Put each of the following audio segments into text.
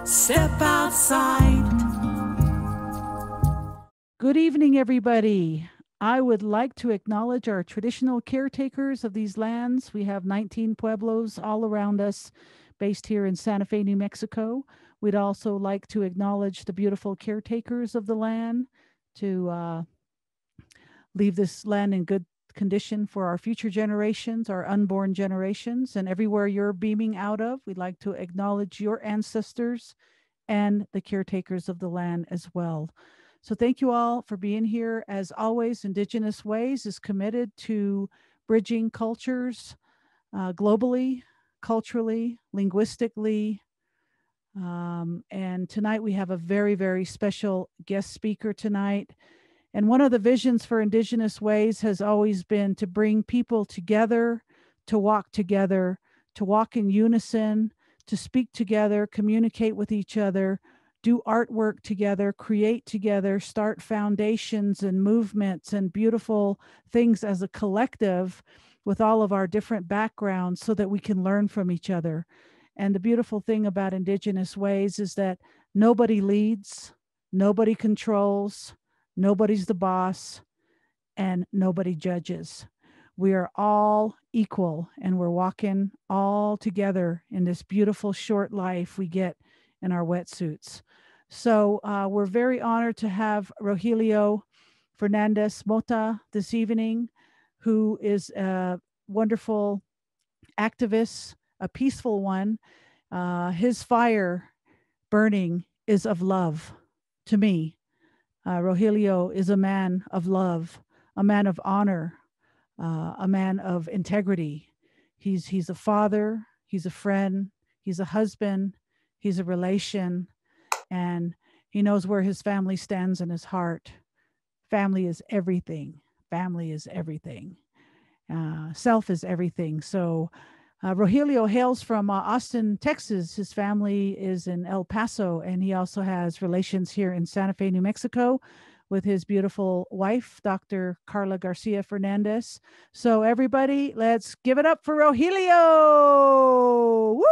Step outside. Good evening, everybody. I would like to acknowledge our traditional caretakers of these lands. We have 19 pueblos all around us, based here in Santa Fe, New Mexico. We'd also like to acknowledge the beautiful caretakers of the land to leave this land in good condition for our future generations, our unborn generations, and everywhere you're beaming out of. We'd like to acknowledge your ancestors and the caretakers of the land as well. So thank you all for being here. As always, Indigenous Ways is committed to bridging cultures globally, culturally, linguistically. And tonight we have a very, very special guest speaker tonight. And one of the visions for Indigenous Ways has always been to bring people together, to walk in unison, to speak together, communicate with each other, do artwork together, create together, start foundations and movements and beautiful things as a collective with all of our different backgrounds so that we can learn from each other. And the beautiful thing about Indigenous Ways is that nobody leads, nobody controls, nobody's the boss, and nobody judges. We are all equal, and we're walking all together in this beautiful short life we get in our wetsuits. So we're very honored to have Rogelio Fernández Mota this evening, who is a wonderful activist, a peaceful one. His fire burning is of love to me. Rogelio is a man of love, a man of honor, a man of integrity. He's a father, he's a friend, he's a husband, he's a relation, and he knows where his family stands in his heart. Family is everything. Family is everything. Self is everything. So Rogelio hails from Austin, Texas. His family is in El Paso, and he also has relations here in Santa Fe, New Mexico, with his beautiful wife, Dr. Carla Garcia Fernandez. So everybody, let's give it up for Rogelio! Woo!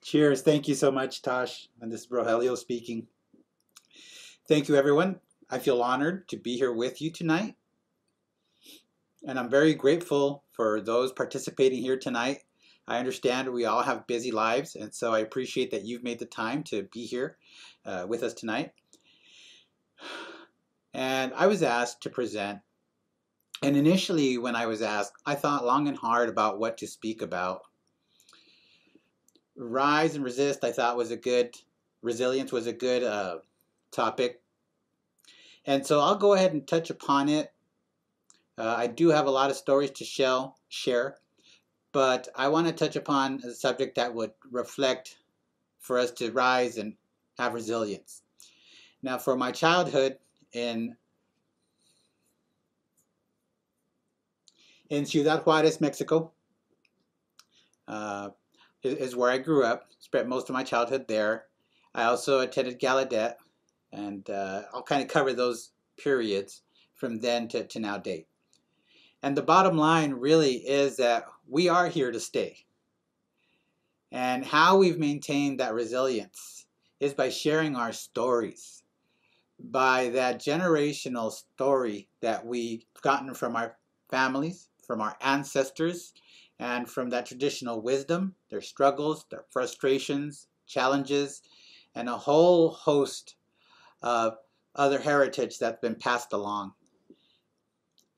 Cheers. Thank you so much, Tosh. And this is Rogelio speaking. Thank you, everyone. I feel honored to be here with you tonight. And I'm very grateful for those participating here tonight. I understand we all have busy lives, and so I appreciate that you've made the time to be here with us tonight. And I was asked to present. And initially, when I was asked, I thought long and hard about what to speak about. Rise and resist, I thought resilience was a good topic. And so I'll go ahead and touch upon it. I do have a lot of stories to share, but I want to touch upon a subject that would reflect for us to rise and have resilience. Now, for my childhood in Ciudad Juarez, Mexico, is where I grew up, spent most of my childhood there. I also attended Gallaudet, and I'll kind of cover those periods from then to now date. And the bottom line really is that we are here to stay. And how we've maintained that resilience is by sharing our stories, by that generational story that we've gotten from our families, from our ancestors, and from that traditional wisdom, their struggles, their frustrations, challenges, and a whole host of other heritage that's been passed along.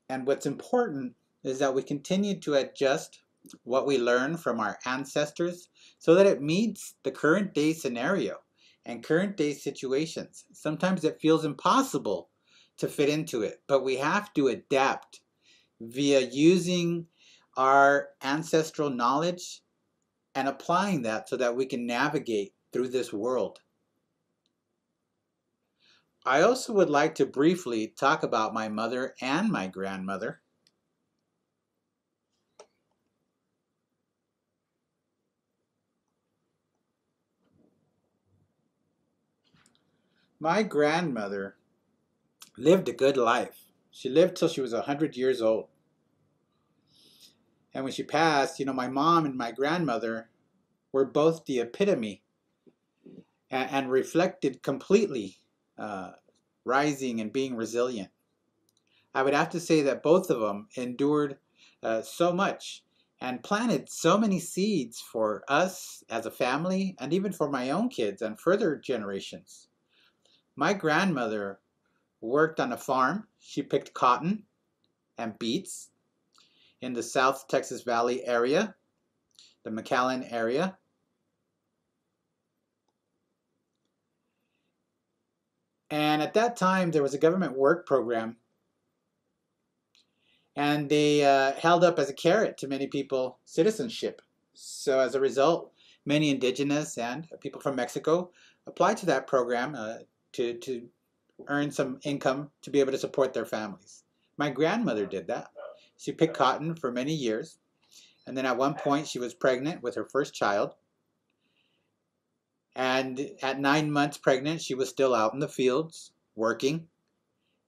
And what's important is that we continue to adjust what we learn from our ancestors so that it meets the current day scenario and current day situations. Sometimes it feels impossible to fit into it, but we have to adapt via using our ancestral knowledge and applying that so that we can navigate through this world. I also would like to briefly talk about my mother and my grandmother. My grandmother lived a good life. She lived till she was 100 years old. And when she passed, my mom and my grandmother were both the epitome and reflected completely rising and being resilient. I would have to say that both of them endured so much and planted so many seeds for us as a family and even for my own kids and further generations. My grandmother worked on a farm. She picked cotton and beets in the South Texas Valley area, the McAllen area. And at that time, there was a government work program, and they held up as a carrot to many people citizenship. So as a result, many indigenous and people from Mexico applied to that program to earn some income to be able to support their families. My grandmother did that. She picked cotton for many years, and then at one point she was pregnant with her first child. And at 9 months pregnant, she was still out in the fields working,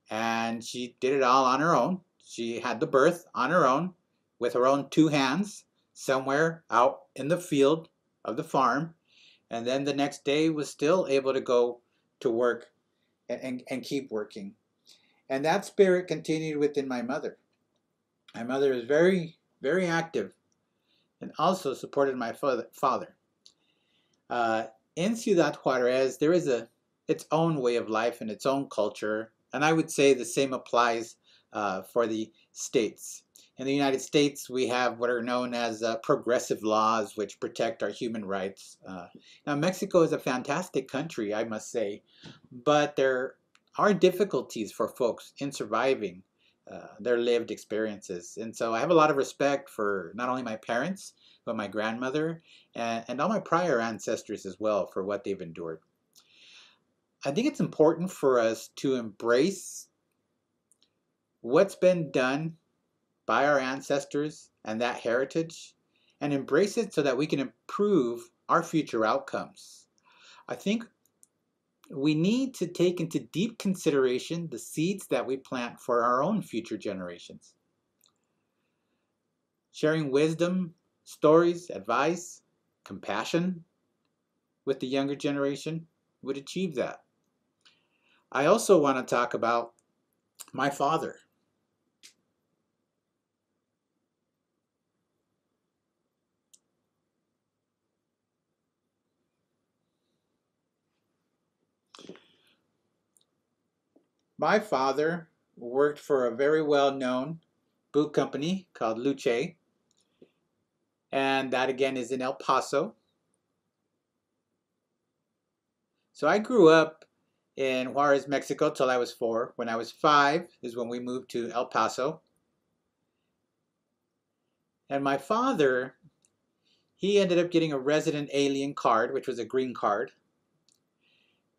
and she did it all on her own. She had the birth on her own with her own two hands somewhere out in the field of the farm, and then the next day was still able to go to work and keep working. And that spirit continued within my mother. My mother is very, very active and also supported my father. In Ciudad Juarez, there is its own way of life and its own culture, and I would say the same applies for the states. In the United States, we have what are known as progressive laws which protect our human rights. Now, Mexico is a fantastic country, I must say, but there are difficulties for folks in surviving their lived experiences. And so I have a lot of respect for not only my parents, but my grandmother and all my prior ancestors as well for what they've endured. I think it's important for us to embrace what's been done by our ancestors and that heritage, and embrace it so that we can improve our future outcomes. I think we need to take into deep consideration the seeds that we plant for our own future generations. Sharing wisdom, stories, advice, compassion with the younger generation would achieve that. I also want to talk about my father. My father worked for a very well-known boot company called Luce, and that again is in El Paso. So I grew up in Juarez, Mexico till I was 4. When I was 5 is when we moved to El Paso. And my father, he ended up getting a resident alien card, which was a green card.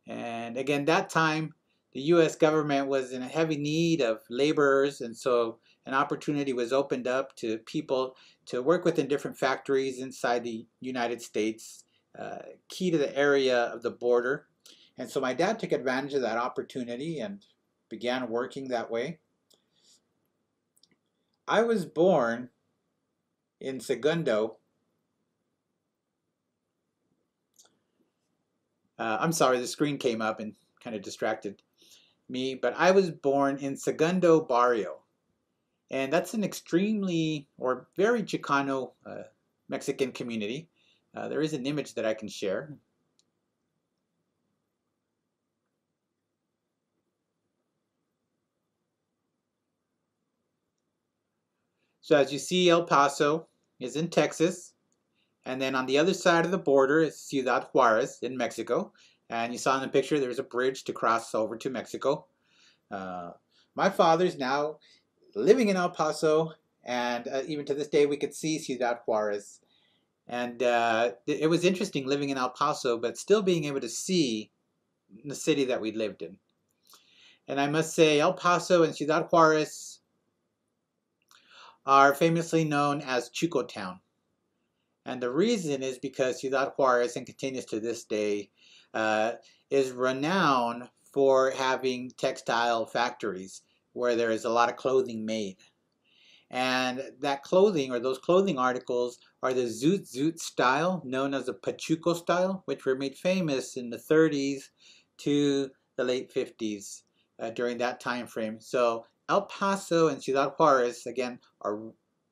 And again, that time, the U.S. government was in a heavy need of laborers, and so an opportunity was opened up to people to work within different factories inside the United States, key to the area of the border. And so my dad took advantage of that opportunity and began working that way. I was born in Segundo. I'm sorry, the screen came up and kind of distracted me, but I was born in Segundo Barrio. And that's an extremely or very Chicano Mexican community. There is an image that I can share. So as you see, El Paso is in Texas. And then on the other side of the border is Ciudad Juarez in Mexico. And you saw in the picture there's a bridge to cross over to Mexico. My father's now living in El Paso, and even to this day we could see Ciudad Juarez. And it was interesting living in El Paso, but still being able to see the city that we lived in. And I must say, El Paso and Ciudad Juarez are famously known as Chuco Town. And the reason is because Ciudad Juarez, and continues to this day, is renowned for having textile factories where there is a lot of clothing made. And that clothing, or those clothing articles, are the zoot zoot style, known as the Pachuco style, which were made famous in the 30s to the late 50s during that time frame. So El Paso and Ciudad Juarez, again, are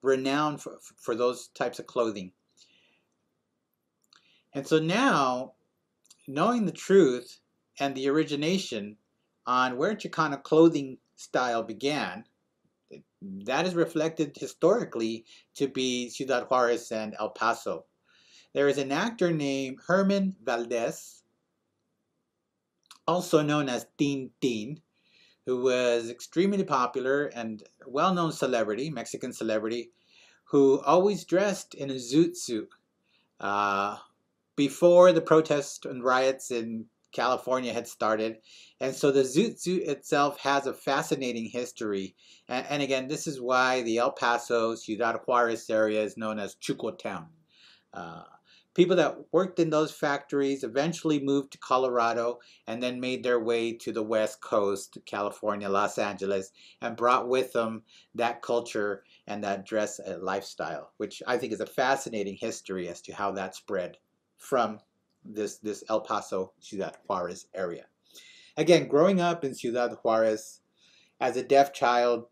renowned for those types of clothing. And so now, knowing the truth and the origination on where Chicano clothing style began, that is reflected historically to be Ciudad Juarez and El Paso. There is an actor named Herman Valdez, also known as Tin Tin, who was extremely popular and well-known celebrity, Mexican celebrity, who always dressed in a zoot suit. Before the protests and riots in California had started. And so the zoot suit itself has a fascinating history. And again, this is why the El Paso, Ciudad Juarez area is known as Chuco Town. People that worked in those factories eventually moved to Colorado and then made their way to the West Coast, California, Los Angeles, and brought with them that culture and that dress lifestyle, which I think is a fascinating history as to how that spread from this El Paso, Ciudad Juarez area. Again, growing up in Ciudad Juarez as a deaf child,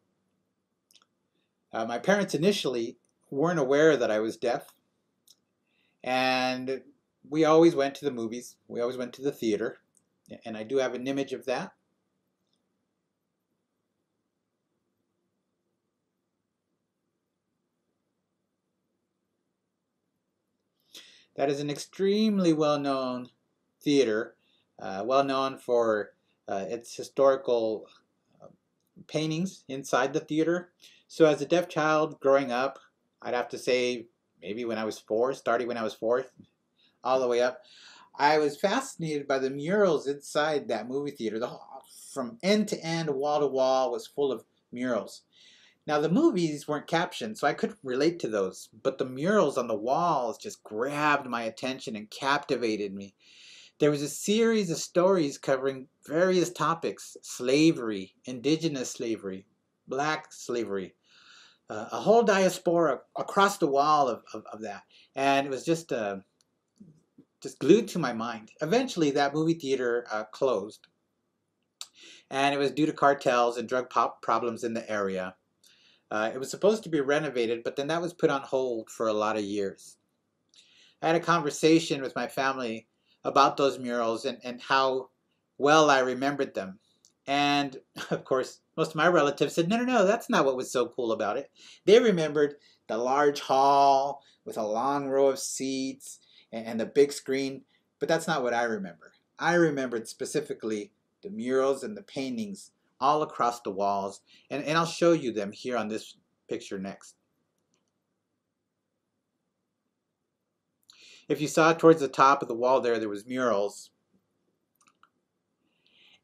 my parents initially weren't aware that I was deaf. And we always went to the movies. We always went to the theater. And I do have an image of that. That is an extremely well-known theater, well-known for its historical paintings inside the theater. So as a deaf child growing up, I'd have to say maybe when I was 4, starting when I was 4, all the way up, I was fascinated by the murals inside that movie theater. From end to end, wall to wall was full of murals. Now the movies weren't captioned, so I couldn't relate to those, but the murals on the walls just grabbed my attention and captivated me. There was a series of stories covering various topics: slavery, indigenous slavery, black slavery, a whole diaspora across the wall of that. And it was just glued to my mind. Eventually that movie theater closed, and it was due to cartels and drug problems in the area. It was supposed to be renovated, but then that was put on hold for a lot of years. I had a conversation with my family about those murals and how well I remembered them. And of course, most of my relatives said, no, that's not what was so cool about it. They remembered the large hall with a long row of seats and the big screen, but that's not what I remember. I remembered specifically the murals and the paintings all across the walls, and I'll show you them here on this picture next. If you saw towards the top of the wall there was murals,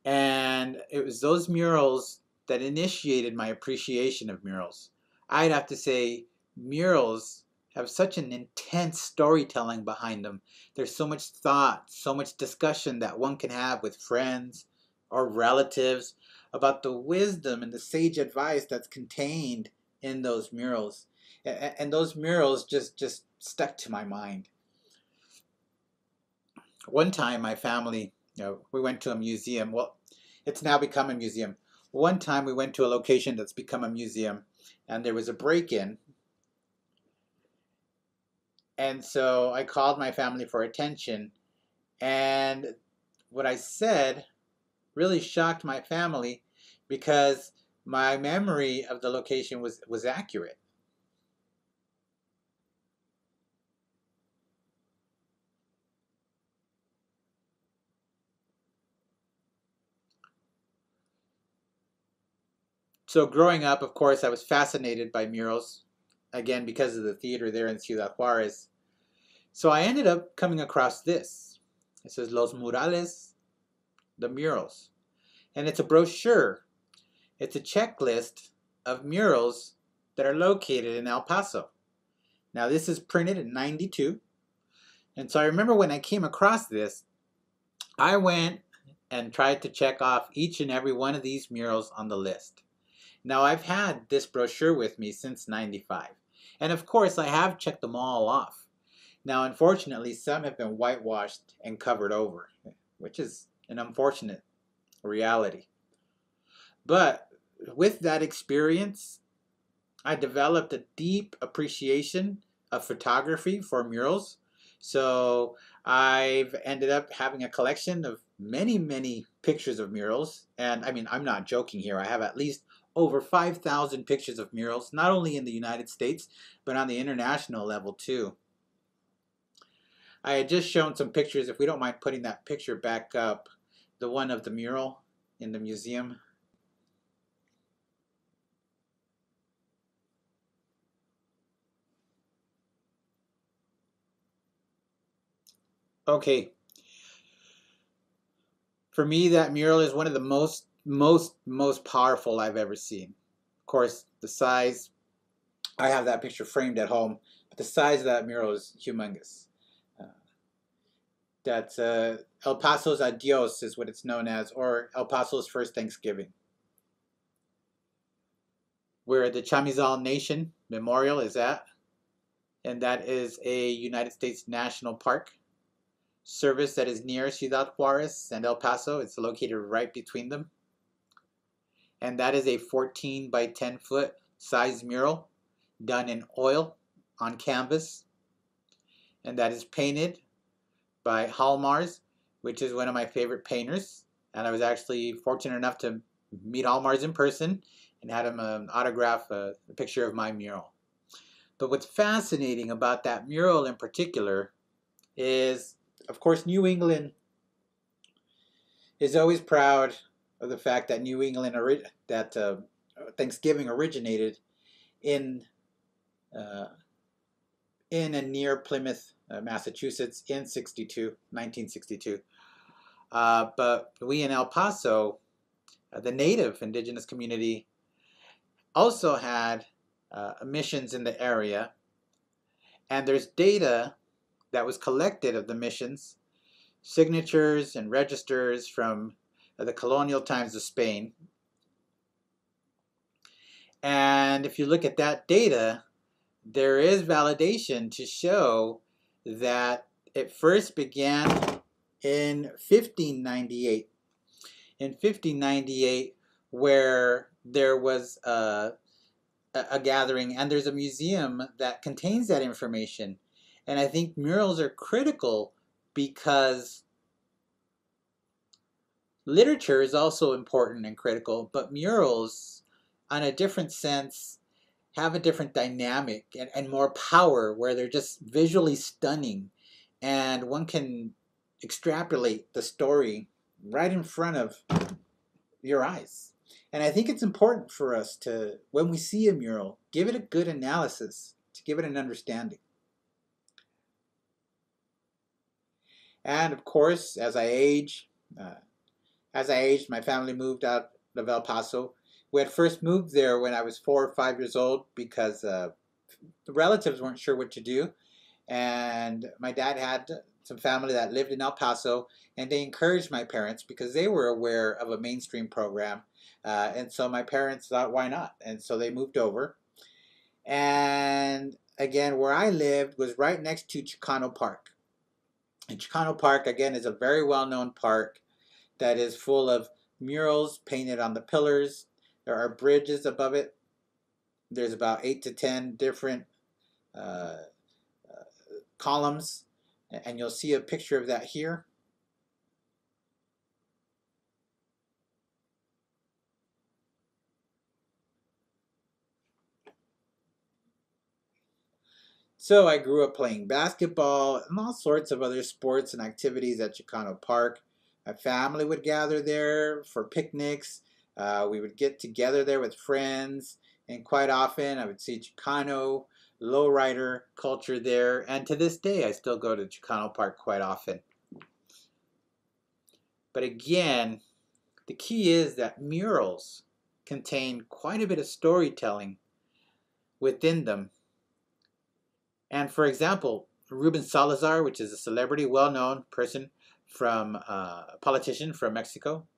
and it was those murals that initiated my appreciation of murals. I'd have to say murals have such an intense storytelling behind them. There's so much thought, so much discussion that one can have with friends or relatives about the wisdom and the sage advice that's contained in those murals. And those murals just stuck to my mind. One time my family, we went to a museum. Well, it's now become a museum. One time we went to a location that's become a museum, and there was a break-in. And so I called my family for attention, and what I said really shocked my family because my memory of the location was accurate. So growing up, of course, I was fascinated by murals, again, because of the theater there in Ciudad Juarez. So I ended up coming across this. It says Los Murals, the murals. And it's a brochure. It's a checklist of murals that are located in El Paso. Now this is printed in '92. And so I remember when I came across this, I went and tried to check off each and every one of these murals on the list. Now, I've had this brochure with me since '95. And of course, I have checked them all off. Now, unfortunately, some have been whitewashed and covered over, which is an unfortunate reality. But with that experience, I developed a deep appreciation of photography for murals. So I've ended up having a collection of many, many pictures of murals. And I mean, I'm not joking here. I have at least over 5,000 pictures of murals, not only in the United States, but on the international level too. I had just shown some pictures, if we don't mind putting that picture back up, the one of the mural in the museum. Okay, for me, that mural is one of the most powerful I've ever seen. Of course, the size, I have that picture framed at home, but the size of that mural is humongous. Uh, that's El Paso's Adios is what it's known as, or El Paso's First Thanksgiving, where the Chamizal Nation Memorial is at, and that is a United States national park service that is near Ciudad Juarez and El Paso. It's located right between them. And that is a 14 by 10 foot size mural done in oil on canvas. And that is painted by Hallmars, which is one of my favorite painters. And I was actually fortunate enough to meet Hallmars in person and had him autograph a picture of my mural. But what's fascinating about that mural in particular is, of course, New England is always proud of the fact that Thanksgiving originated in and near Plymouth, Massachusetts, in 1962. But we in El Paso, the native indigenous community, also had missions in the area, and there's data that was collected of the missions, signatures and registers from the colonial times of Spain. And if you look at that data, there is validation to show that it first began in 1598. In 1598, where there was a gathering, and there's a museum that contains that information. And I think murals are critical because literature is also important and critical, but murals, on a different sense, have a different dynamic and more power, where they're just visually stunning and one can extrapolate the story right in front of your eyes. And I think it's important for us to, when we see a mural, give it a good analysis, to give it an understanding. And of course, as I aged, my family moved out of El Paso. We had first moved there when I was 4 or 5 years old because the relatives weren't sure what to do. And my dad had some family that lived in El Paso, and they encouraged my parents because they were aware of a mainstream program. And so my parents thought, why not? And so they moved over. And again, where I lived was right next to Chicano Park. And Chicano Park, again, is a very well-known park that is full of murals painted on the pillars. There are bridges above it. There's about 8 to 10 different columns, and you'll see a picture of that here. So I grew up playing basketball and all sorts of other sports and activities at Chicano Park. My family would gather there for picnics. We would get together there with friends, and quite often I would see Chicano lowrider culture there. And to this day, I still go to Chicano Park quite often. But again, the key is that murals contain quite a bit of storytelling within them. And for example, Ruben Salazar, which is a celebrity, well-known person from a politician from Mexico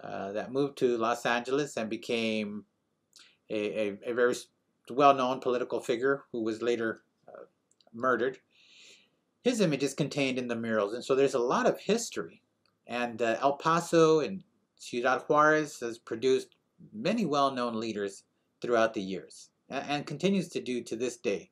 that moved to Los Angeles and became a very well-known political figure who was later murdered. His image is contained in the murals, and so there's a lot of history. And El Paso and Ciudad Juarez has produced many well-known leaders throughout the years, and continues to do to this day.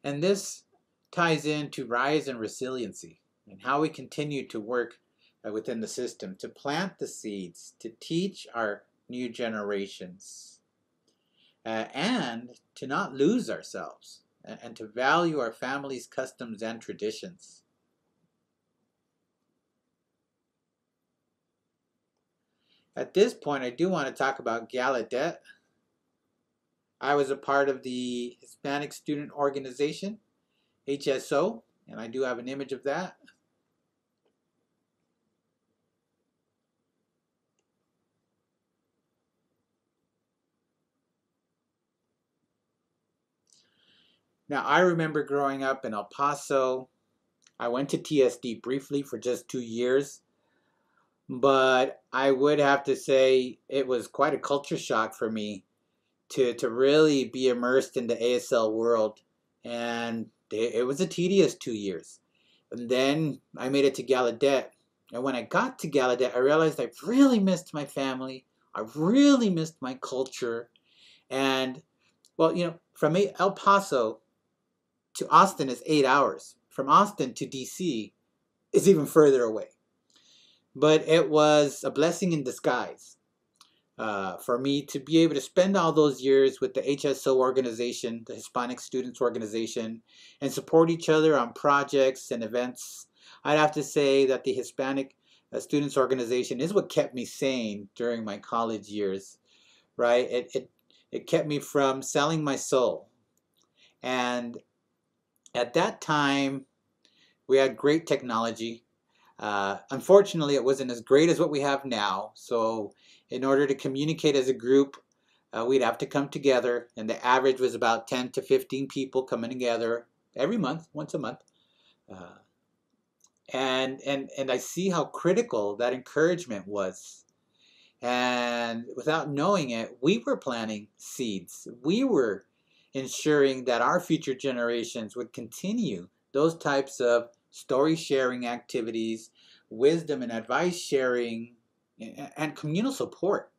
And this ties into rise and resiliency and how we continue to work within the system to plant the seeds, to teach our new generations, and to not lose ourselves, and to value our families' customs and traditions. At this point, I do want to talk about Gallaudet. I was a part of the Hispanic Student Organization, HSO, and I do have an image of that. Now, I remember growing up in El Paso. I went to TSD briefly for just 2 years, but I would have to say it was quite a culture shock for me to really be immersed in the ASL world, and it was a tedious 2 years. And then I made it to Gallaudet, and when I got to Gallaudet, I realized I really missed my family. I really missed my culture, and well, from El Paso to Austin is 8 hours. From Austin to DC is even further away. But it was a blessing in disguise for me to be able to spend all those years with the HSO organization, the Hispanic Students Organization, and support each other on projects and events. I'd have to say that the Hispanic Students Organization is what kept me sane during my college years, right? It kept me from selling my soul. And at that time, we had great technology. Unfortunately, it wasn't as great as what we have now. So in order to communicate as a group, we'd have to come together. And the average was about 10 to 15 people coming together every month, once a month. And I see how critical that encouragement was. And without knowing it, we were planting seeds. We were ensuring that our future generations would continue those types of story sharing activities, wisdom and advice sharing, and communal support.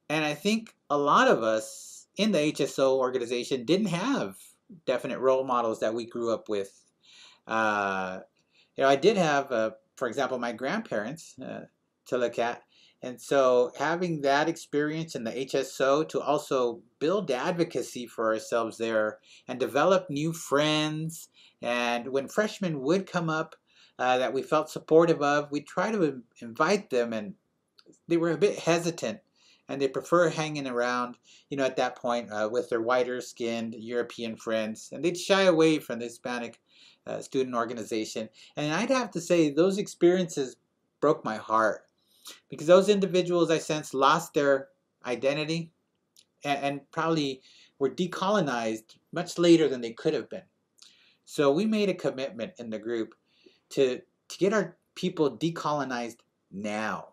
And I think a lot of us in the HSO organization didn't have definite role models that we grew up with. I did have, for example, my grandparents to look at. And so having that experience in the HSO to also build advocacy for ourselves there and develop new friends. And when freshmen would come up that we felt supportive of, we try to invite them, and they were a bit hesitant and they prefer hanging around, at that point with their whiter skinned European friends. And they'd shy away from the Hispanic student organization. And I'd have to say those experiences broke my heart, because those individuals, I sense, lost their identity and probably were decolonized much later than they could have been. So we made a commitment in the group to get our people decolonized now.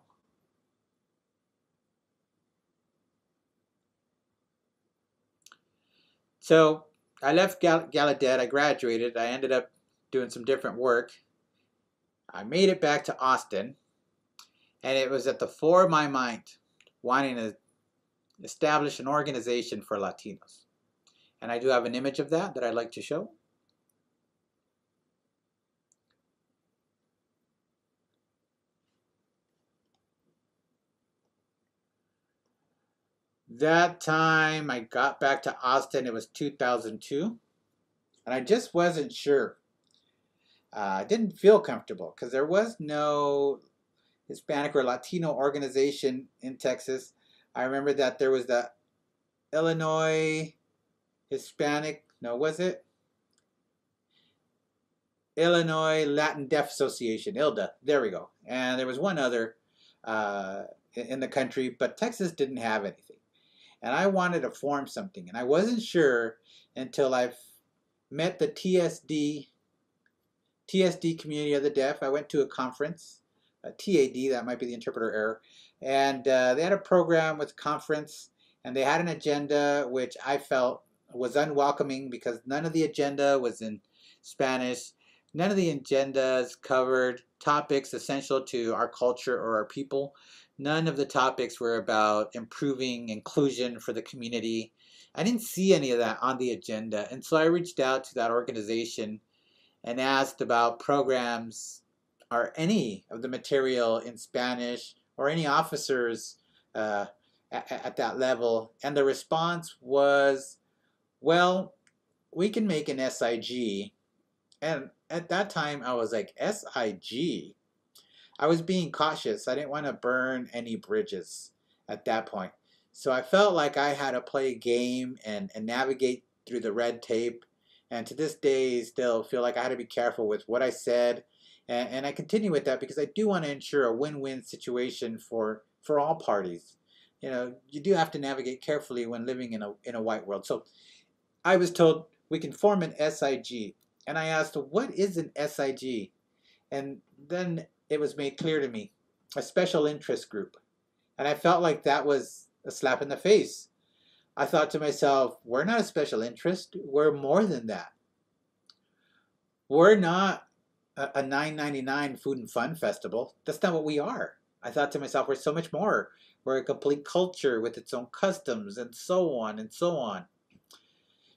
So I left Gallaudet, I graduated, I ended up doing some different work. I made it back to Austin. And it was at the fore of my mind wanting to establish an organization for Latinos. And I do have an image of that I'd like to show. That time I got back to Austin, it was 2002. And I just wasn't sure. I didn't feel comfortable because there was no Hispanic or Latino organization in Texas. I remember that there was the Illinois Hispanic, was it? Illinois Latin Deaf Association, ILDA. There we go. And there was one other in the country, but Texas didn't have anything. And I wanted to form something, and I wasn't sure until I've met the TSD community of the deaf. I went to a conference TAD, that might be the interpreter error. And they had a program with a conference, and they had an agenda which I felt was unwelcoming because none of the agenda was in Spanish. None of the agendas covered topics essential to our culture or our people. None of the topics were about improving inclusion for the community. I didn't see any of that on the agenda. And so I reached out to that organization and asked about programs or any of the material in Spanish or any officers at that level. And the response was, well, we can make an SIG. And at that time, I was like, SIG? I was being cautious. I didn't want to burn any bridges at that point. So I felt like I had to play a game and navigate through the red tape. And to this day, still feel like I had to be careful with what I said. And I continue with that because I do want to ensure a win-win situation for all parties. You know, you do have to navigate carefully when living in a white world. So I was told we can form an SIG. And I asked, what is an SIG? And then it was made clear to me, a special interest group. And I felt like that was a slap in the face. I thought to myself, we're not a special interest. We're more than that. We're not a $9.99 food and fun festival. That's not what we are. I thought to myself, we're so much more. We're a complete culture with its own customs and so on and so on.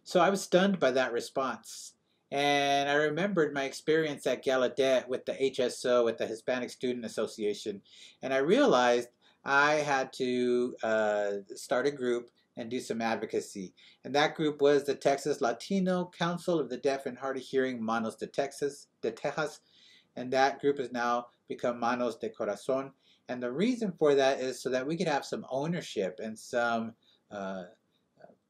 So I was stunned by that response. And I remembered my experience at Gallaudet with the HSO, with the Hispanic Student Association. And I realized I had to start a group and do some advocacy. And that group was the Texas Latino Council of the Deaf and Hard of Hearing, Manos de Texas. And that group has now become Manos de Corazon. And the reason for that is so that we could have some ownership and some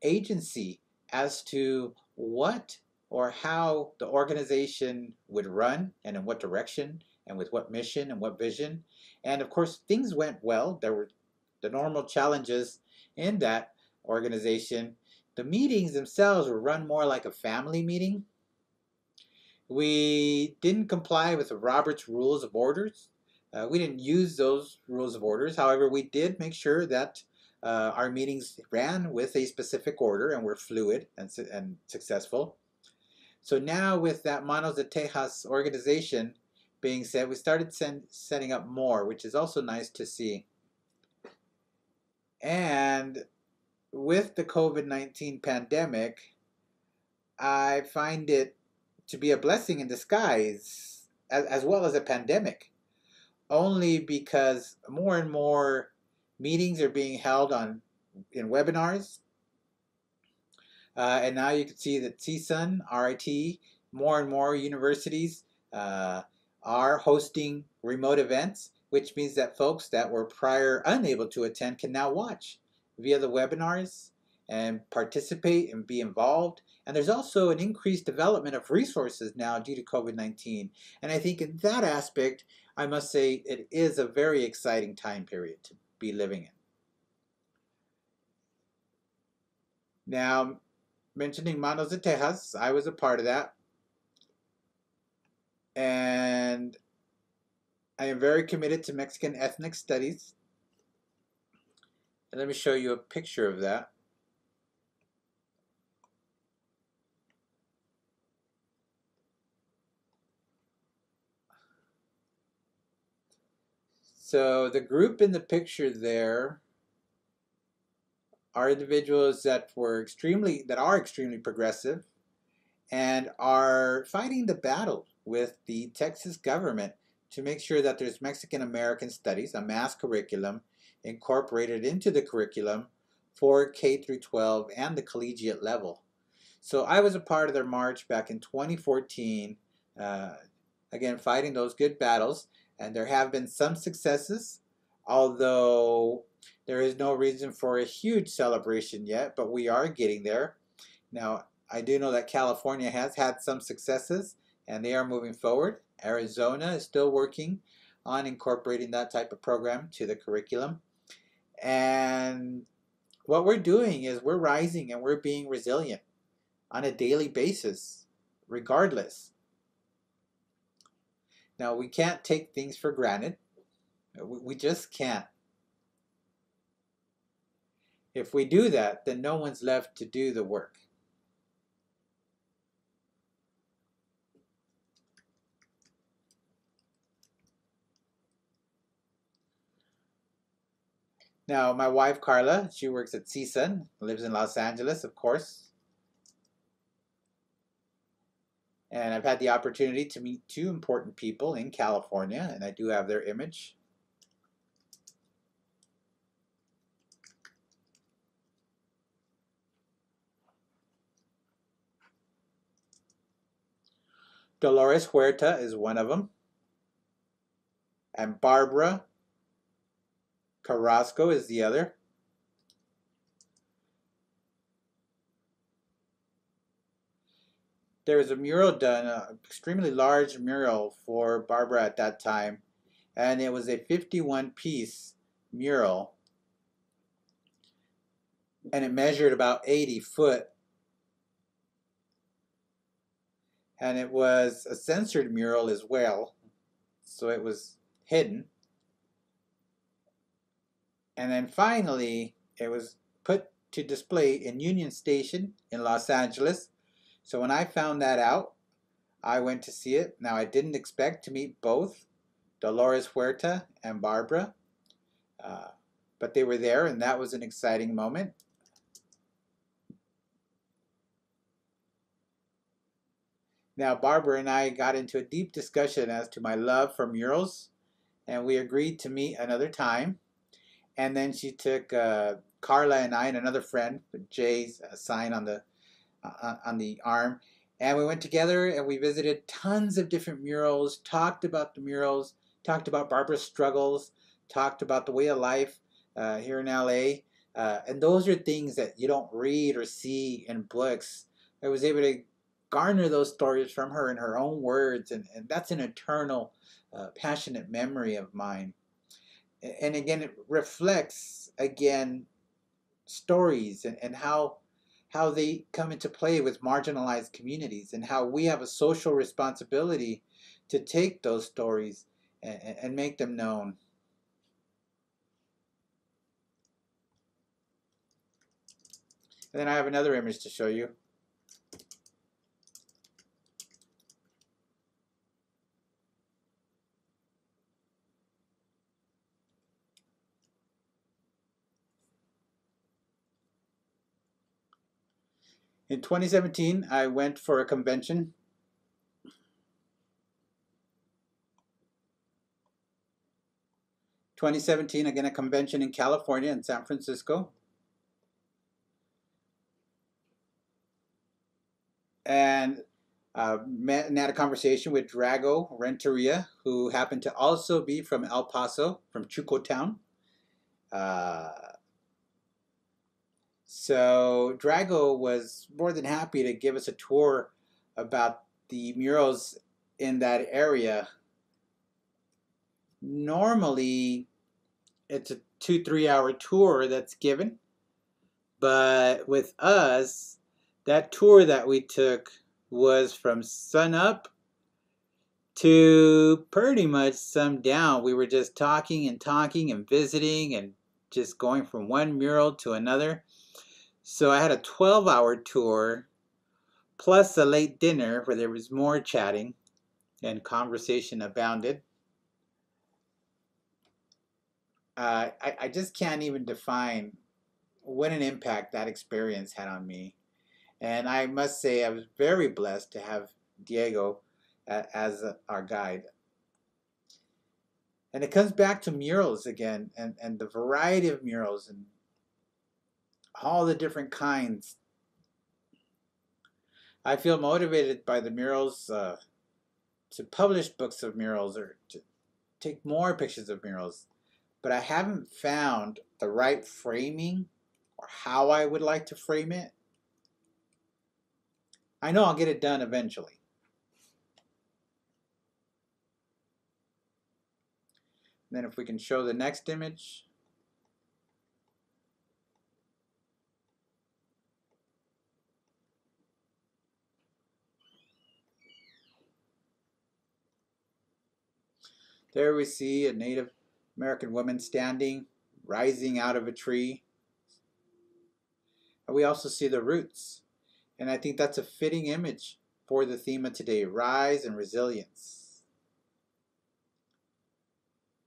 agency as to what or how the organization would run and in what direction and with what mission and what vision. And of course, things went well. There were the normal challenges in that organization. The meetings themselves were run more like a family meeting. We didn't comply with the Robert's Rules of Orders. We didn't use those rules of orders. However, we did make sure that our meetings ran with a specific order and were fluid and successful. So now with that Manos de Texas organization being said, we started setting up more, which is also nice to see. And with the COVID-19 pandemic, I find it to be a blessing in disguise as well as a pandemic, only because more and more meetings are being held in webinars. And now you can see that CSUN, RIT, more and more universities are hosting remote events, which means that folks that were prior unable to attend can now watch via the webinars and participate and be involved. And there's also an increased development of resources now due to COVID-19. And I think in that aspect, I must say it is a very exciting time period to be living in. Now, mentioning Manos de Texas, I was a part of that. And I am very committed to Mexican ethnic studies. And let me show you a picture of that. So the group in the picture there are individuals that are extremely progressive and are fighting the battle with the Texas government to make sure that there's Mexican American studies, a mass curriculum, incorporated into the curriculum for K through 12 and the collegiate level. So I was a part of their march back in 2014, again, fighting those good battles, and there have been some successes, although there is no reason for a huge celebration yet, but we are getting there. Now, I do know that California has had some successes, and they are moving forward. Arizona is still working on incorporating that type of program to the curriculum. And what we're doing is we're rising and we're being resilient on a daily basis, regardless. Now, we can't take things for granted. We just can't. If we do that, then no one's left to do the work. Now, my wife, Carla, she works at CSUN, lives in Los Angeles, of course. And I've had the opportunity to meet two important people in California, and I do have their image. Dolores Huerta is one of them, and Barbara Carrasco is the other. There was a mural done, an extremely large mural for Barbara at that time, and it was a 51-piece mural, and it measured about 80 foot, and it was a censored mural as well, so it was hidden. And then finally, it was put to display in Union Station in Los Angeles. So when I found that out, I went to see it. Now, I didn't expect to meet both Dolores Huerta and Barbara, but they were there, and that was an exciting moment. Now, Barbara and I got into a deep discussion as to my love for murals, and we agreed to meet another time. And then she took Carla and I and another friend, with Jay's sign on the arm, and we went together and we visited tons of different murals, talked about the murals, talked about Barbara's struggles, talked about the way of life here in LA. And those are things that you don't read or see in books. I was able to garner those stories from her in her own words, and that's an eternal, passionate memory of mine. And again, it reflects, again, stories and how they come into play with marginalized communities, and how we have a social responsibility to take those stories and make them known. And then I have another image to show you. In 2017, I went for a convention. Again, a convention in California, in San Francisco. And met and had a conversation with Drago Renteria, who happened to also be from El Paso, from Chuco Town. So Drago was more than happy to give us a tour about the murals in that area. Normally, it's a 2-3 hour tour that's given, but with us, that tour that we took was from sunup to pretty much sundown. We were just talking and visiting and just going from one mural to another. So I had a 12-hour tour plus a late dinner where there was more chatting and conversation abounded. I just can't even define what an impact that experience had on me. And I must say I was very blessed to have Diego as our guide. And it comes back to murals again, and the variety of murals and all the different kinds. I feel motivated by the murals to publish books of murals or to take more pictures of murals, but I haven't found the right framing or how I would like to frame it. I know I'll get it done eventually. And then if we can show the next image. There we see a Native American woman standing, rising out of a tree. And we also see the roots. And I think that's a fitting image for the theme of today, rise and resilience.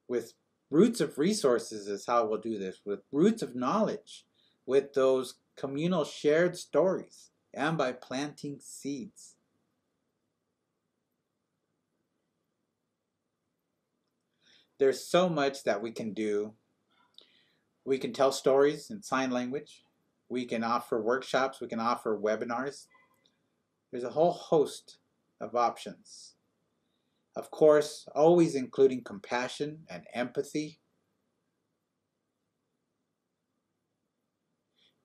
With roots of resources is how we'll do this, with roots of knowledge, with those communal shared stories, and by planting seeds. There's so much that we can do. We can tell stories in sign language. We can offer workshops. We can offer webinars. There's a whole host of options. Of course, always including compassion and empathy.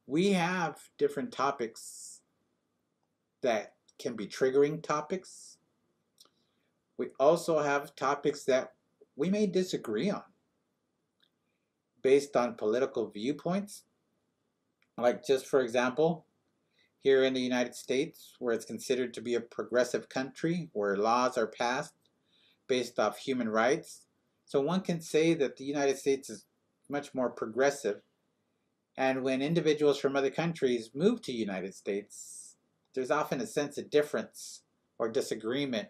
We have different topics that can be triggering topics. We also have topics that we may disagree on based on political viewpoints. Like, just for example, here in the United States, where it's considered to be a progressive country, where laws are passed based off human rights. So one can say that the United States is much more progressive. And when individuals from other countries move to the United States, there's often a sense of difference or disagreement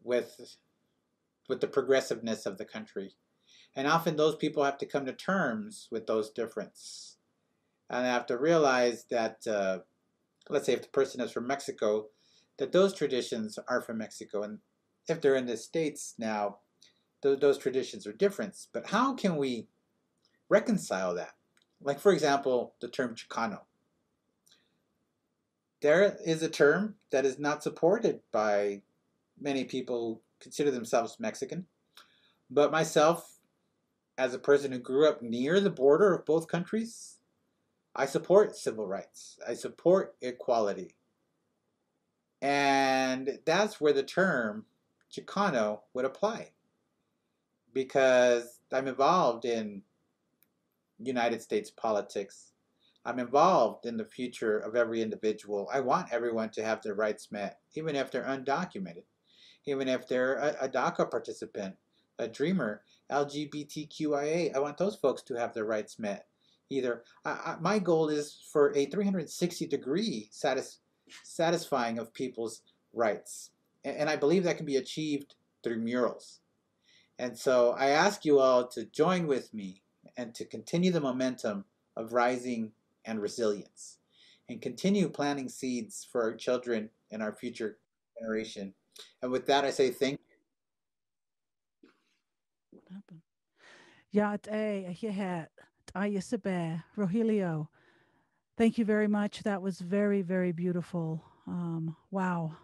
with the progressiveness of the country. And often those people have to come to terms with those differences. And they have to realize that, let's say if the person is from Mexico, that those traditions are from Mexico. And if they're in the States now, those traditions are different. But how can we reconcile that? Like, for example, the term Chicano. There is a term that is not supported by many people who consider themselves Mexican. But myself, as a person who grew up near the border of both countries, I support civil rights. I support equality. And that's where the term Chicano would apply. Because I'm involved in United States politics. I'm involved in the future of every individual. I want everyone to have their rights met, even if they're undocumented, even if they're a DACA participant, a dreamer, LGBTQIA. I want those folks to have their rights met. Either my goal is for a 360-degree satisfying of people's rights, and I believe that can be achieved through murals. And so I ask you all to join with me and to continue the momentum of rising and resilience, and continue planting seeds for our children and our future generation. And with that, I say thank you. What happened? Yeah, Rogelio. Thank you very much. That was very, very beautiful. Wow.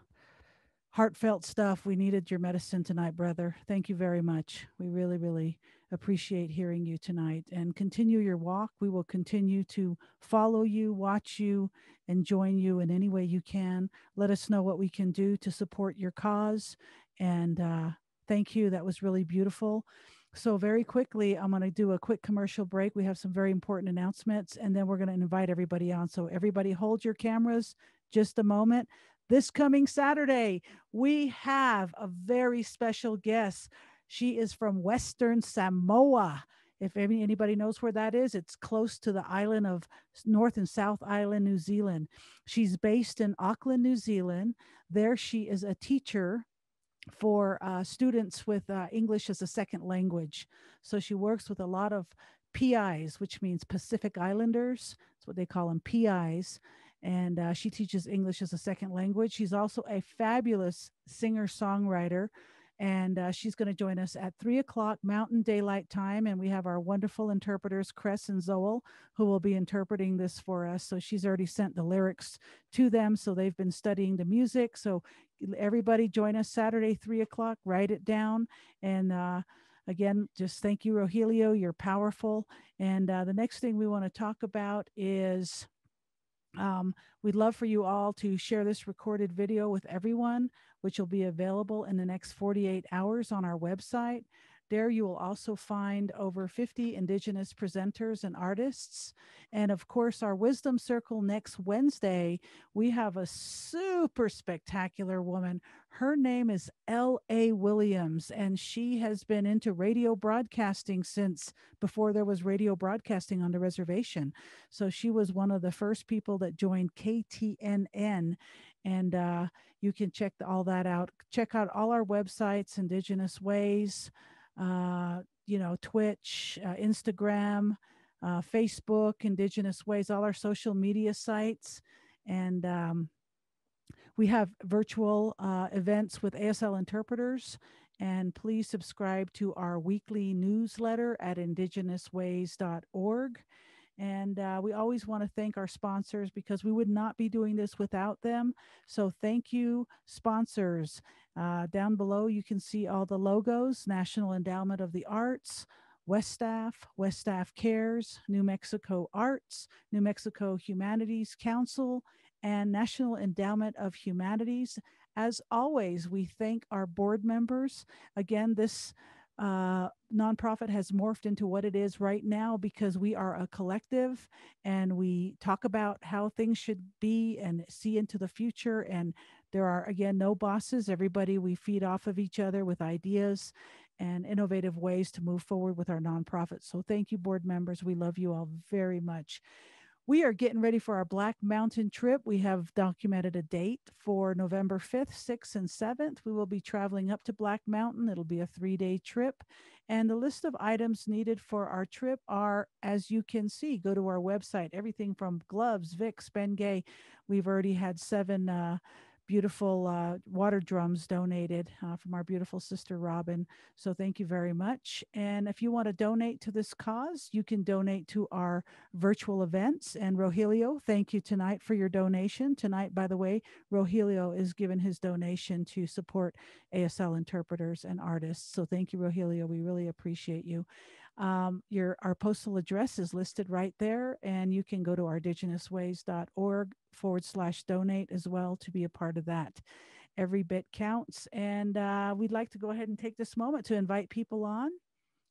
Heartfelt stuff. We needed your medicine tonight, brother. Thank you very much. We really, really appreciate hearing you tonight, and continue your walk. We will continue to follow you, watch you, and join you in any way you can. Let us know what we can do to support your cause. And thank you. That was really beautiful. So, very quickly, I'm going to do a quick commercial break. We have some very important announcements, and then we're going to invite everybody on. So, everybody, hold your cameras just a moment. This coming Saturday, we have a very special guest. She is from Western Samoa. If anybody knows where that is, it's close to the island of North and South Island, New Zealand. She's based in Auckland, New Zealand. There, she is a teacher for students with English as a second language. So she works with a lot of PIs, which means Pacific Islanders. That's what they call them, PIs. And she teaches English as a second language. She's also a fabulous singer-songwriter. And she's going to join us at 3 o'clock Mountain Daylight Time. And we have our wonderful interpreters, Cress and Zoel, who will be interpreting this for us. So she's already sent the lyrics to them. So they've been studying the music. So everybody join us Saturday, 3 o'clock, write it down. And again, just thank you, Rogelio. You're powerful. And the next thing we want to talk about is we'd love for you all to share this recorded video with everyone, which will be available in the next 48 hours on our website, There you will also find over 50 Indigenous presenters and artists. And of course, our Wisdom Circle next Wednesday, we have a super spectacular woman. Her name is L.A. Williams, and she has been into radio broadcasting since before there was radio broadcasting on the reservation. So she was one of the first people that joined KTNN. And you can check all that out. Check out all our websites, Indigenous Ways, Twitch, Instagram, Facebook, Indigenous Ways, all our social media sites. And we have virtual events with ASL interpreters. And please subscribe to our weekly newsletter at IndigenousWays.org. And we always want to thank our sponsors because we would not be doing this without them. So thank you, sponsors. Down below, you can see all the logos: National Endowment of the Arts, Westaff Cares, New Mexico Arts, New Mexico Humanities Council, and National Endowment of Humanities. As always, we thank our board members. Again, this nonprofit has morphed into what it is right now because we are a collective and we talk about how things should be and see into the future. And there are, again, no bosses. Everybody, we feed off of each other with ideas and innovative ways to move forward with our nonprofit. So thank you, board members. We love you all very much. We are getting ready for our Black Mountain trip. We have documented a date for November 5th, 6th, and 7th. We will be traveling up to Black Mountain. It'll be a 3-day trip. And the list of items needed for our trip are, as you can see, go to our website. Everything from gloves, Vicks, Bengay. We've already had 7 beautiful water drums donated from our beautiful sister Robin. So thank you very much. And if you want to donate to this cause, you can donate to our virtual events. And Rogelio, thank you tonight for your donation. Tonight, by the way, Rogelio is giving his donation to support ASL interpreters and artists. So thank you, Rogelio. We really appreciate you. Our postal address is listed right there, and you can go to our IndigenousWays.org/donate as well to be a part of that. Every bit counts, and we'd like to go ahead and take this moment to invite people on.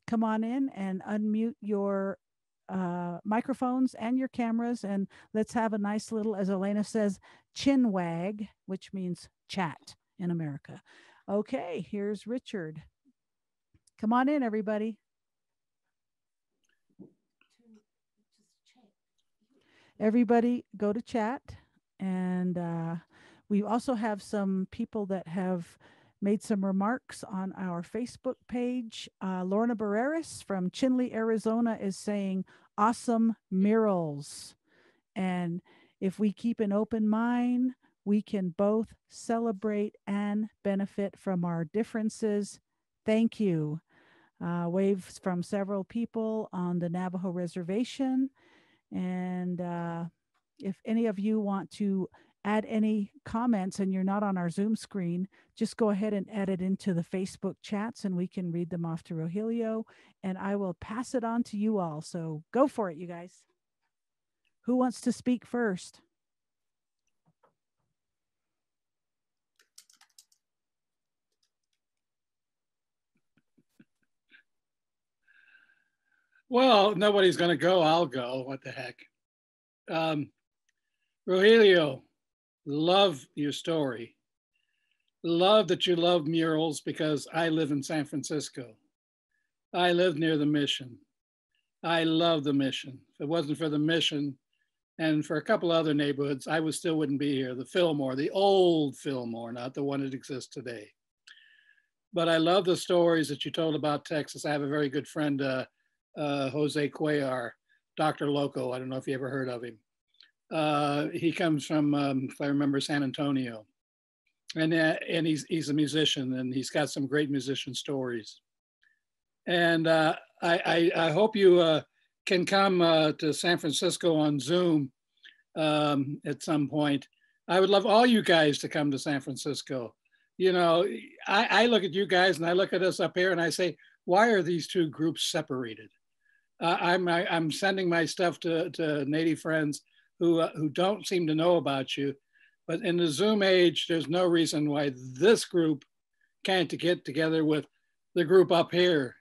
Come on in and unmute your microphones and your cameras, and let's have a nice little, as Elena says, chin wag, which means chat in America. Okay, here's Richard. Come on in, everybody. Everybody go to chat, and we also have some people that have made some remarks on our Facebook page. Lorna Barreras from Chinle, Arizona is saying, awesome murals. And if we keep an open mind, we can both celebrate and benefit from our differences. Thank you. Waves from several people on the Navajo Reservation. And if any of you want to add any comments and you're not on our Zoom screen, just go ahead and add it into the Facebook chats and we can read them off to Rogelio, and I will pass it on to you all. So go for it, you guys. Who wants to speak first? Well, nobody's going to go. I'll go. What the heck? Rogelio, love your story. Love that you love murals because I live in San Francisco. I live near the mission. I love the mission. If it wasn't for the mission and for a couple other neighborhoods, I still wouldn't be here. The Fillmore, the old Fillmore, not the one that exists today. But I love the stories that you told about Texas. I have a very good friend, Jose Cuellar, Dr. Loco. I don't know if you ever heard of him. He comes from, if I remember, San Antonio. And he's a musician, and he's got some great musician stories. And I hope you can come to San Francisco on Zoom at some point. I would love all you guys to come to San Francisco. You know, I look at you guys and I look at us up here and I say, why are these two groups separated? I'm sending my stuff to Native friends who don't seem to know about you. But in the Zoom age, there's no reason why this group can't get together with the group up here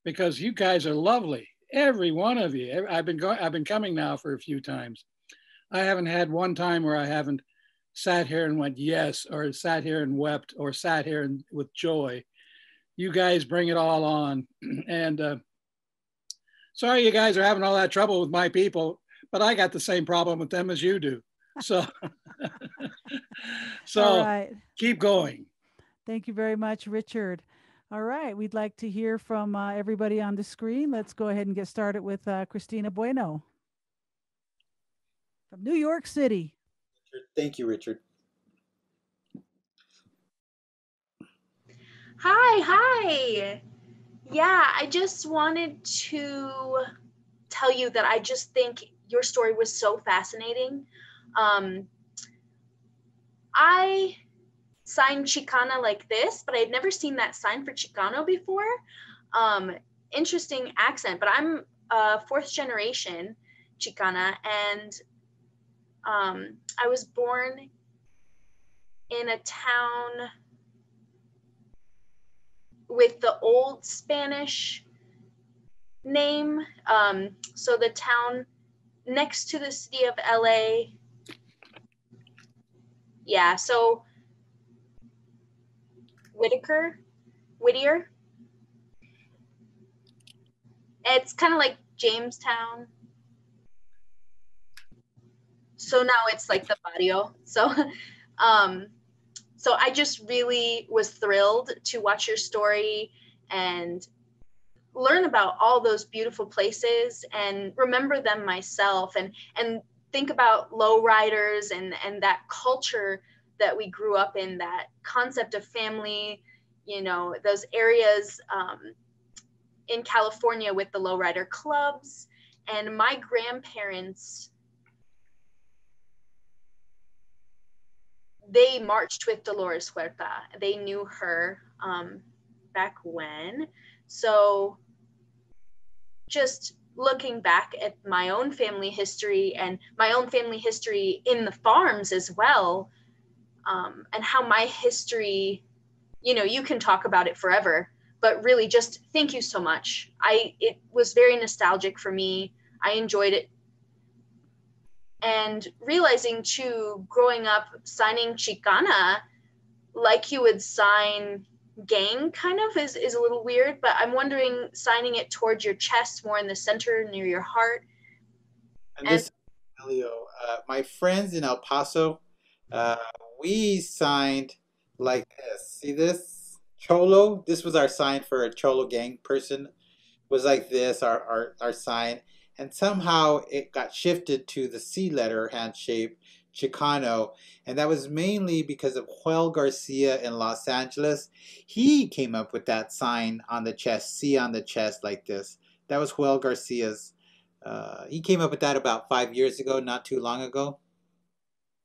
because you guys are lovely. Every one of you. I've been coming now for a few times. I haven't had one time where I haven't sat here and went yes, or sat here and wept, or sat here and with joy. You guys bring it all on. And sorry you guys are having all that trouble with my people, but I got the same problem with them as you do. So, All right. Keep going. Thank you very much, Richard. All right, we'd like to hear from everybody on the screen. Let's go ahead and get started with Christina Bueno from New York City. Thank you, Richard. Hi. Yeah, I just wanted to tell you that I just think your story was so fascinating. I signed Chicana like this, but I had never seen that sign for Chicano before. Interesting accent, but I'm fourth generation Chicana, and I was born in a town with the old Spanish name. So the town next to the city of LA. Yeah, so Whittier. It's kind of like Jamestown. So now it's like the barrio. So I just really was thrilled to watch your story and learn about all those beautiful places and remember them myself, and think about lowriders and that culture that we grew up in, that concept of family, you know, those areas in California with the lowrider clubs. And my grandparents, they marched with Dolores Huerta. They knew her back when. So just looking back at my own family history and my own family history in the farms as well, and how my history, you know, you can talk about it forever, but really just thank you so much. It was very nostalgic for me. I enjoyed it. And realizing too, growing up, signing Chicana like you would sign gang kind of is a little weird, but I'm wondering, signing it towards your chest, more in the center near your heart. And this, Rogelio, my friends in El Paso, we signed like this. See this? Cholo? This was our sign for a Cholo gang person. Was like this, our sign. And somehow it got shifted to the C letter hand shape, Chicano. And that was mainly because of Joel Garcia in Los Angeles. He came up with that sign on the chest, C on the chest like this. That was Joel Garcia's. He came up with that about 5 years ago, not too long ago.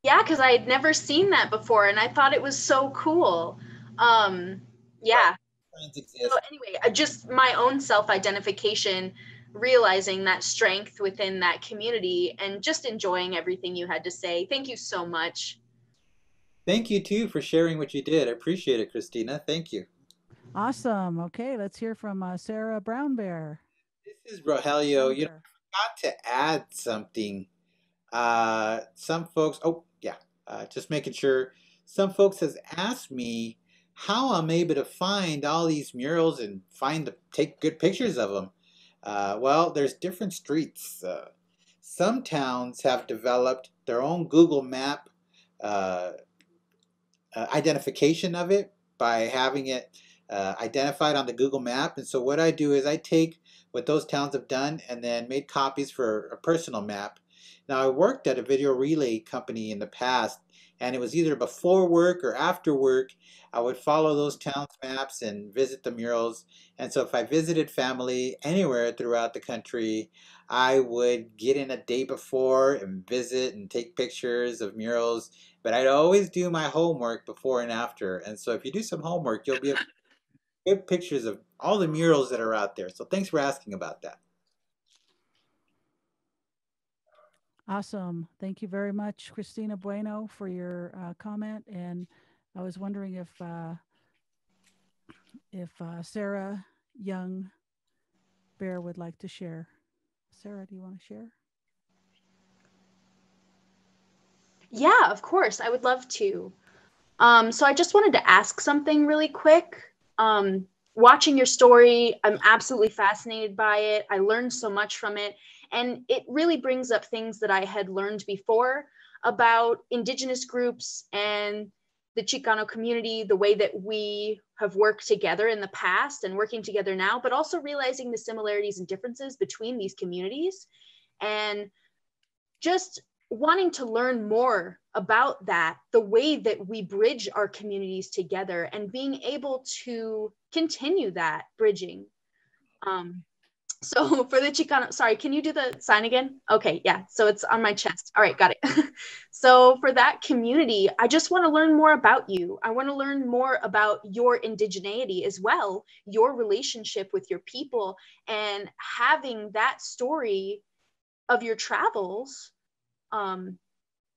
Yeah, because I had never seen that before, and I thought it was so cool. Yeah. So anyway, just my own self-identification, realizing that strength within that community, and just enjoying everything you had to say. Thank you so much. Thank you too for sharing what you did. I appreciate it, Christina. Thank you. Awesome. Okay, let's hear from Sarah Brown Bear. This is Rogelio. You know, I forgot to add something. Some folks, oh yeah, just making sure. Some folks has asked me how I'm able to find all these murals and take good pictures of them. Well, there's different streets. Some towns have developed their own Google Map uh, identification of it by having it identified on the Google Map. And so what I do is I take what those towns have done and then made copies for a personal map. Now, I worked at a video relay company in the past, and it was either before work or after work. I would follow those towns' maps and visit the murals. And so if I visited family anywhere throughout the country, I would get in a day before and visit and take pictures of murals. But I'd always do my homework before and after. And so if you do some homework, you'll be able to get pictures of all the murals that are out there. So thanks for asking about that. Awesome. Thank you very much, Christina Bueno, for your comment. And I was wondering if Sarah Young Bear would like to share. Sarah, do you want to share? Yeah, of course. I would love to. So I just wanted to ask something really quick. Watching your story, I'm absolutely fascinated by it. I learned so much from it. And it really brings up things that I had learned before about Indigenous groups and the Chicano community, the way that we have worked together in the past and working together now, but also realizing the similarities and differences between these communities. And just wanting to learn more about that, the way that we bridge our communities together and being able to continue that bridging. So for the Chicano, sorry, can you do the sign again? Okay, yeah, so it's on my chest. All right, got it. So for that community, I just want to learn more about you. I want to learn more about your indigeneity as well, your relationship with your people, and having that story of your travels, and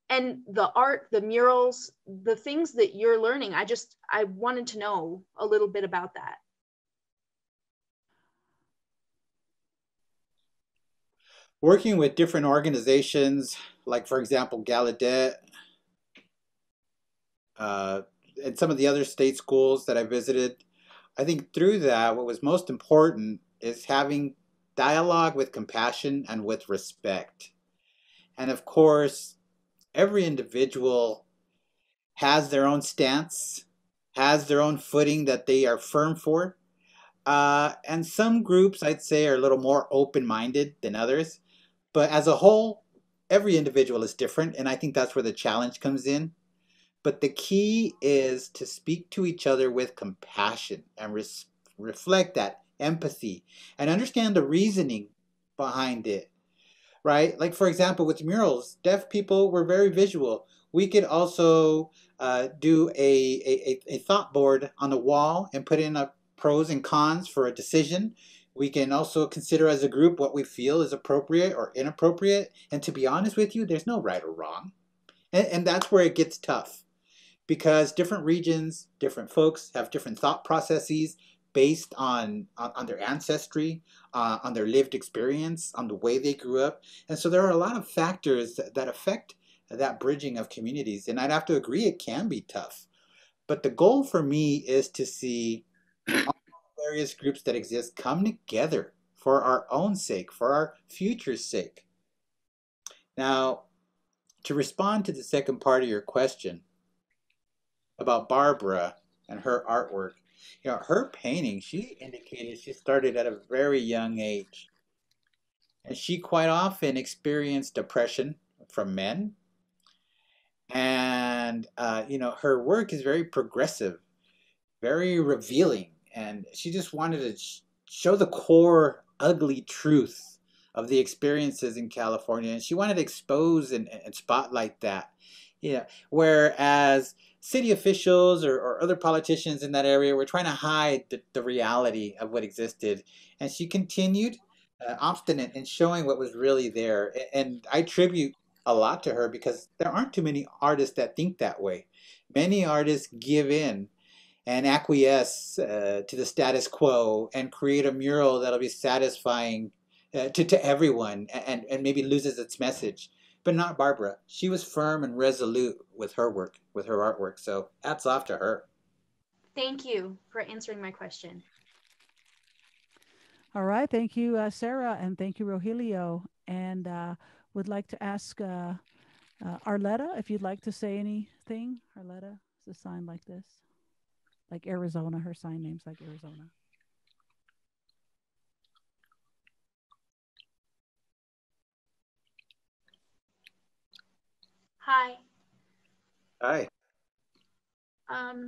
the art, the murals, the things that you're learning. I wanted to know a little bit about that. Working with different organizations, like for example, Gallaudet, uh, and some of the other state schools that I visited, I think through that, what was most important is having dialogue with compassion and with respect. And of course, every individual has their own stance, has their own footing that they are firm for. And some groups, I'd say, are a little more open minded than others. But as a whole, every individual is different. And I think that's where the challenge comes in. But the key is to speak to each other with compassion and reflect that empathy and understand the reasoning behind it, right? Like, for example, with murals, deaf people were very visual. We could also do a thought board on the wall and put in a pros and cons for a decision. We can also consider as a group what we feel is appropriate or inappropriate. And to be honest with you, there's no right or wrong. And that's where it gets tough because different regions, different folks have different thought processes based on their ancestry, on their lived experience, on the way they grew up. And so there are a lot of factors that affect that bridging of communities. And I'd have to agree it can be tough. But the goal for me is to see all the various groups that exist come together for our own sake, for our future's sake. Now, to respond to the second part of your question, about Barbara and her artwork. You know, her painting, she indicated she started at a very young age. And she quite often experienced depression from men. And, her work is very progressive, very revealing. And she just wanted to show the core ugly truth of the experiences in California. And she wanted to expose and spotlight that. Yeah. Whereas city officials or other politicians in that area were trying to hide the reality of what existed. And she continued obstinate in showing what was really there. And I tribute a lot to her because there aren't too many artists that think that way. Many artists give in and acquiesce to the status quo and create a mural that'll be satisfying to everyone and maybe loses its message. But not Barbara. She was firm and resolute with her work, with her artwork. So hats off to her. Thank you for answering my question. All right. Thank you, Sarah, and thank you, Rogelio. And would like to ask Arletta if you'd like to say anything. Arletta is a sign like this, like Arizona. Her sign name's like Arizona. Hi. Hi.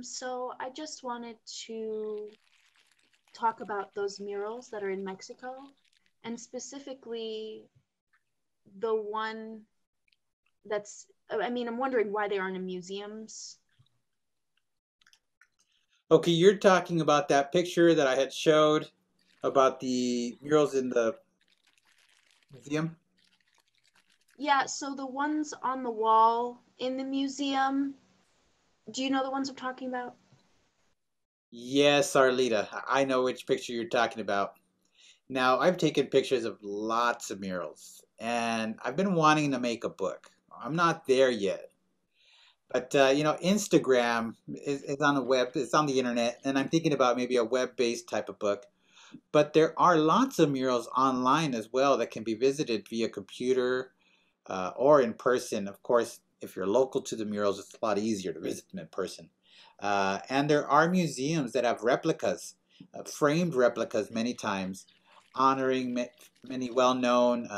So I just wanted to talk about those murals that are in Mexico, and specifically the one that's, I mean, I'm wondering why they aren't in museums. Okay, you're talking about that picture that I had showed about the murals in the museum? Yeah, so the ones on the wall in the museum, do you know the ones I'm talking about? Yes, Arlita. I know which picture you're talking about. Now, I've taken pictures of lots of murals, and I've been wanting to make a book. I'm not there yet. But Instagram is on the web, it's on the internet, and I'm thinking about maybe a web-based type of book. But there are lots of murals online as well that can be visited via computer or in person. Of course, if you're local to the murals, it's a lot easier to visit them in person. And there are museums that have replicas, framed replicas many times, honoring many well-known,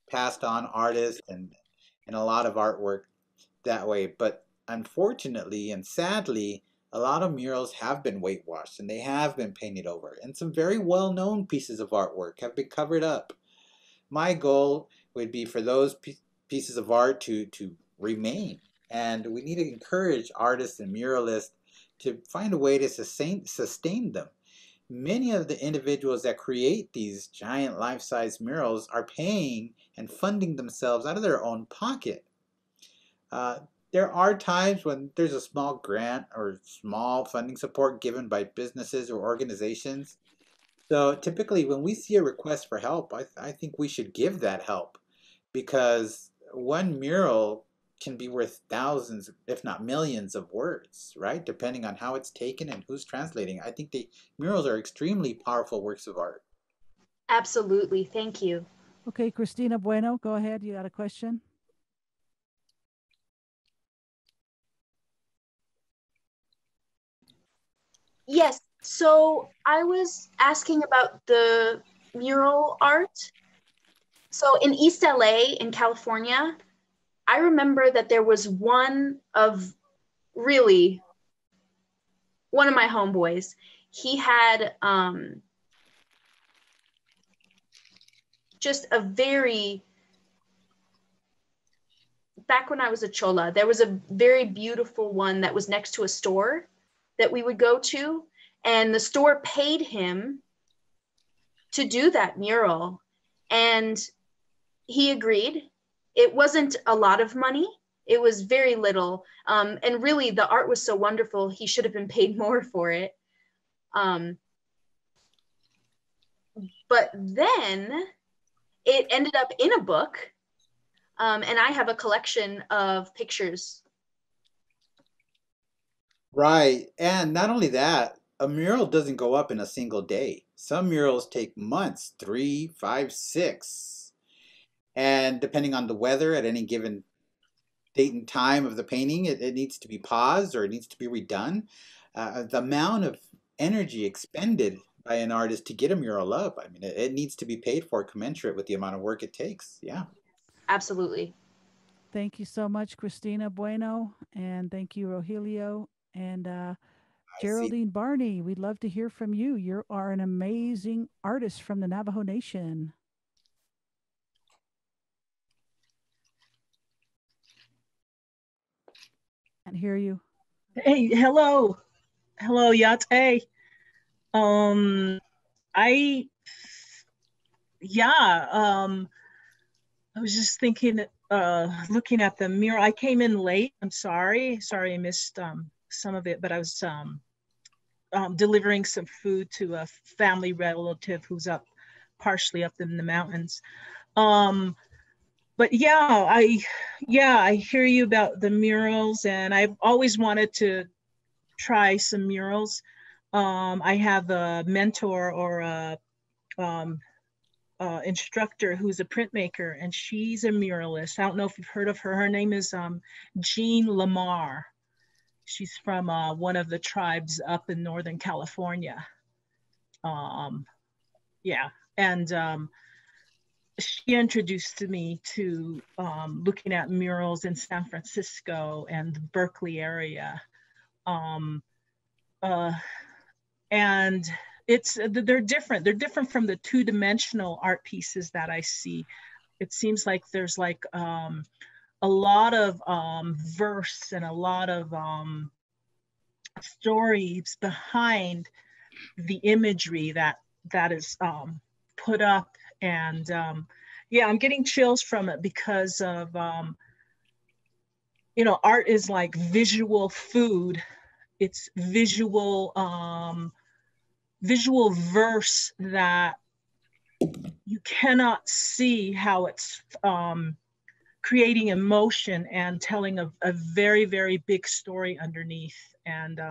passed on artists and a lot of artwork that way. But unfortunately and sadly, a lot of murals have been whitewashed and they have been painted over, and some very well-known pieces of artwork have been covered up. My goal would be for those pieces of art to remain, and we need to encourage artists and muralists to find a way to sustain them. Many of the individuals that create these giant life-size murals are paying and funding themselves out of their own pocket. Uh, there are times when there's a small grant or small funding support given by businesses or organizations. So typically, when we see a request for help, I think we should give that help, because one mural can be worth thousands, if not millions, of words, right? Depending on how it's taken and who's translating. I think the murals are extremely powerful works of art. Absolutely. Thank you. Okay, Christina Bueno, go ahead. You got a question? Yes. So I was asking about the mural art. So in East LA in California, I remember that there was one of really one of my homeboys. He had just a very, back when I was a chola, there was a very beautiful one that was next to a store that we would go to, and the store paid him to do that mural, and he agreed. It wasn't a lot of money. It was very little. And really, the art was so wonderful, he should have been paid more for it. But then it ended up in a book, and I have a collection of pictures. Right. And not only that, a mural doesn't go up in a single day. Some murals take months, 3, 5, 6. And depending on the weather at any given date and time of the painting, it needs to be paused or it needs to be redone. The amount of energy expended by an artist to get a mural up, I mean, it needs to be paid for commensurate with the amount of work it takes. Yeah. Absolutely. Thank you so much, Christina Bueno. And thank you, Rogelio. And I see. Geraldine Barney, we'd love to hear from you. You are an amazing artist from the Navajo Nation. Can't hear you. Hey, hello. Hello, Yate. I yeah, I was just thinking, looking at the mural. I came in late. I'm sorry. Sorry I missed some of it, but I was delivering some food to a family relative who's partially up in the mountains. But yeah, I hear you about the murals, and I've always wanted to try some murals. I have a mentor or a instructor who's a printmaker, and she's a muralist. I don't know if you've heard of her. Her name is Jean Lamar. She's from one of the tribes up in Northern California. Yeah, and she introduced me to looking at murals in San Francisco and the Berkeley area. And they're different. They're different from the two-dimensional art pieces that I see. It seems like there's like a lot of verse and a lot of stories behind the imagery that is put up. And yeah, I'm getting chills from it because of, art is like visual food. It's visual verse that you cannot see how it's creating emotion and telling a very, very big story underneath. And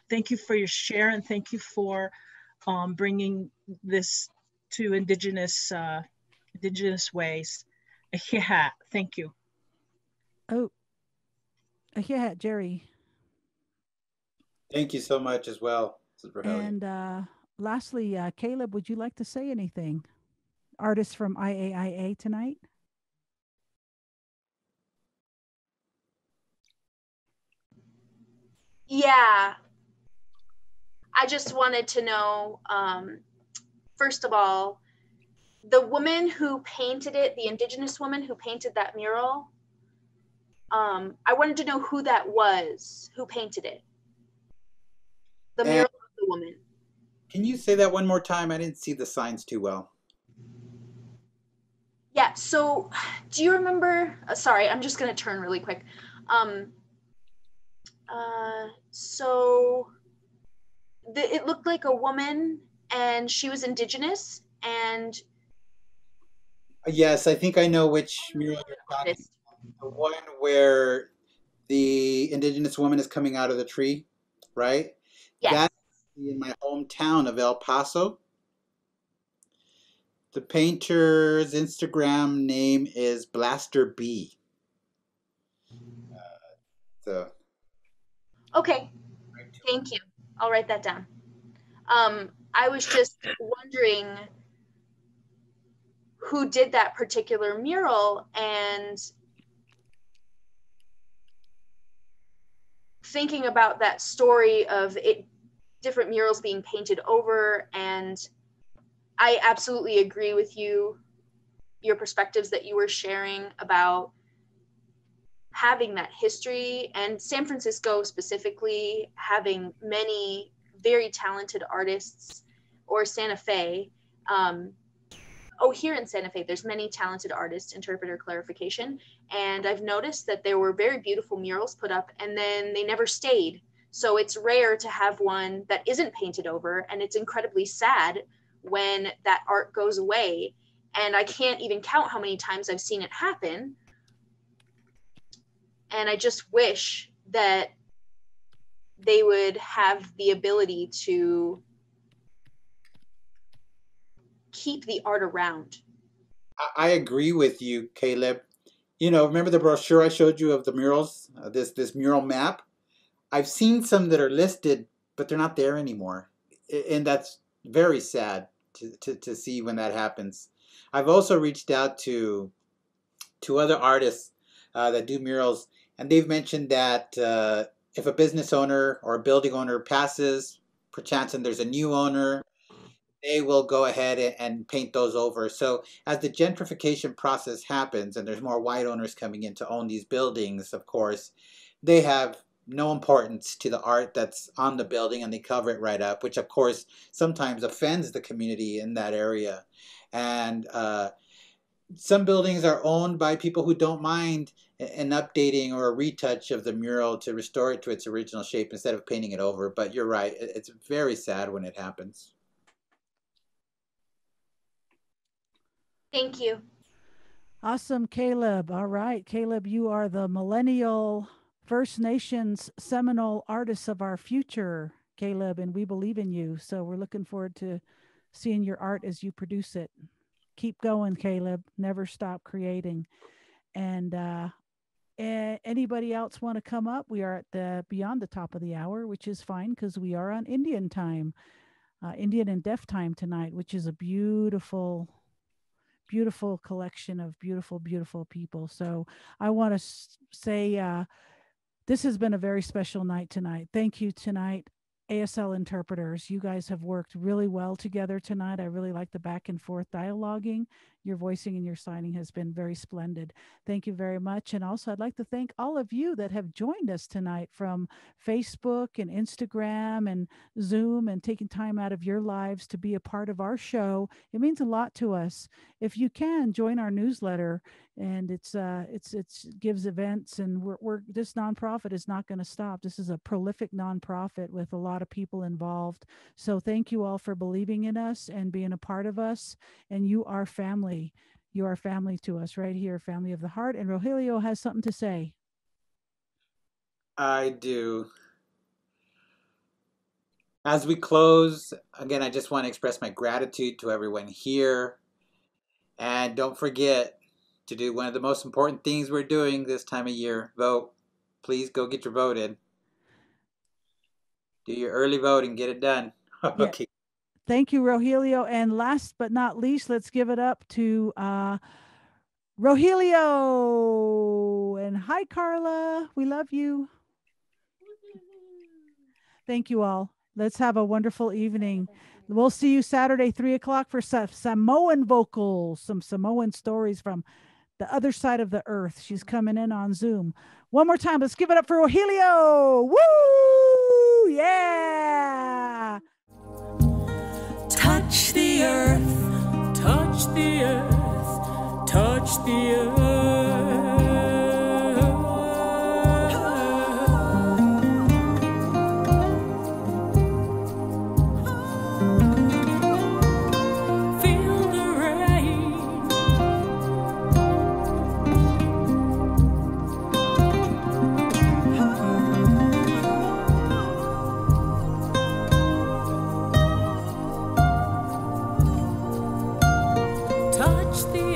thank you for your share, and thank you for bringing this to Indigenous ways. Yeah, thank you. Oh, yeah, Jerry. Thank you so much as well, Rogelio. And lastly, Caleb, would you like to say anything? Artist from IAIA tonight. Yeah, I just wanted to know, first of all, the woman who painted it, the Indigenous woman who painted that mural, I wanted to know who that was, who painted it. The And mural of the woman. can you say that one more time? I didn't see the signs too well. Yeah, so do you remember, sorry, I'm just going to turn really quick. So it looked like a woman, and she was Indigenous, and Yes, I think I know which mural you're talking about. The one where the Indigenous woman is coming out of the tree, right? yes. That's in my hometown of El Paso. The painter's Instagram name is Blaster B. So Okay, thank you. I'll write that down. I was just wondering who did that particular mural, and thinking about that story of it, different murals being painted over. And I absolutely agree with you, your perspectives that you were sharing about having that history, and San Francisco specifically having many very talented artists, or Santa Fe. Here in Santa Fe, there's many talented artists, interpreter, clarification. And I've noticed that there were very beautiful murals put up, and then they never stayed. So it's rare to have one that isn't painted over, and it's incredibly sad when that art goes away. And I can't even count how many times I've seen it happen. And I just wish that they would have the ability to keep the art around. I agree with you, Caleb. You know, remember the brochure I showed you of the murals, this mural map? I've seen some that are listed, but they're not there anymore, and that's very sad to see when that happens. I've also reached out to other artists that do murals, and they've mentioned that if a business owner or a building owner passes, perchance, and there's a new owner, they will go ahead and paint those over. So as the gentrification process happens and there's more white owners coming in to own these buildings, of course, they have no importance to the art that's on the building, and they cover it right up, which of course sometimes offends the community in that area. And some buildings are owned by people who don't mind an updating or a retouch of the mural to restore it to its original shape instead of painting it over. But you're right, it's very sad when it happens. Thank you. Awesome, Caleb. All right, Caleb, you are the millennial First Nations Seminole artist of our future, Caleb, and we believe in you. So we're looking forward to seeing your art as you produce it. Keep going, Caleb. Never stop creating. And anybody else want to come up? We are at the beyond the top of the hour, which is fine because we are on Indian time, Indian and Deaf time tonight, which is a beautiful collection of beautiful people. So I want to say this has been a very special night tonight. Thank you tonight, ASL interpreters. You guys have worked really well together tonight. I really like the back and forth dialoguing. your voicing and your signing has been very splendid. Thank you very much. And also, I'd like to thank all of you that have joined us tonight from Facebook and Instagram and Zoom, and taking time out of your lives to be a part of our show. It means a lot to us. If you can, join our newsletter, and it's gives events, and we're this nonprofit is not going to stop. This is a prolific nonprofit with a lot of people involved. So thank you all for believing in us and being a part of us. And you are family. You are family to us right here, family of the heart. And Rogelio has something to say. I do. As we close, again, I just want to express my gratitude to everyone here. And don't forget to do one of the most important things we're doing this time of year. Vote. Please go get your vote in. Do your early voting. Get it done. Okay. Yeah. Thank you, Rogelio. And last but not least, let's give it up to Rogelio. And hi, Carla. We love you. Thank you all. Let's have a wonderful evening. We'll see you Saturday, 3 o'clock for Samoan vocals, some Samoan stories from the other side of the earth. She's coming in on Zoom. One more time. Let's give it up for Rogelio. Woo! Yeah! Touch the earth, touch the earth, touch the earth. Feel the rain. Touch the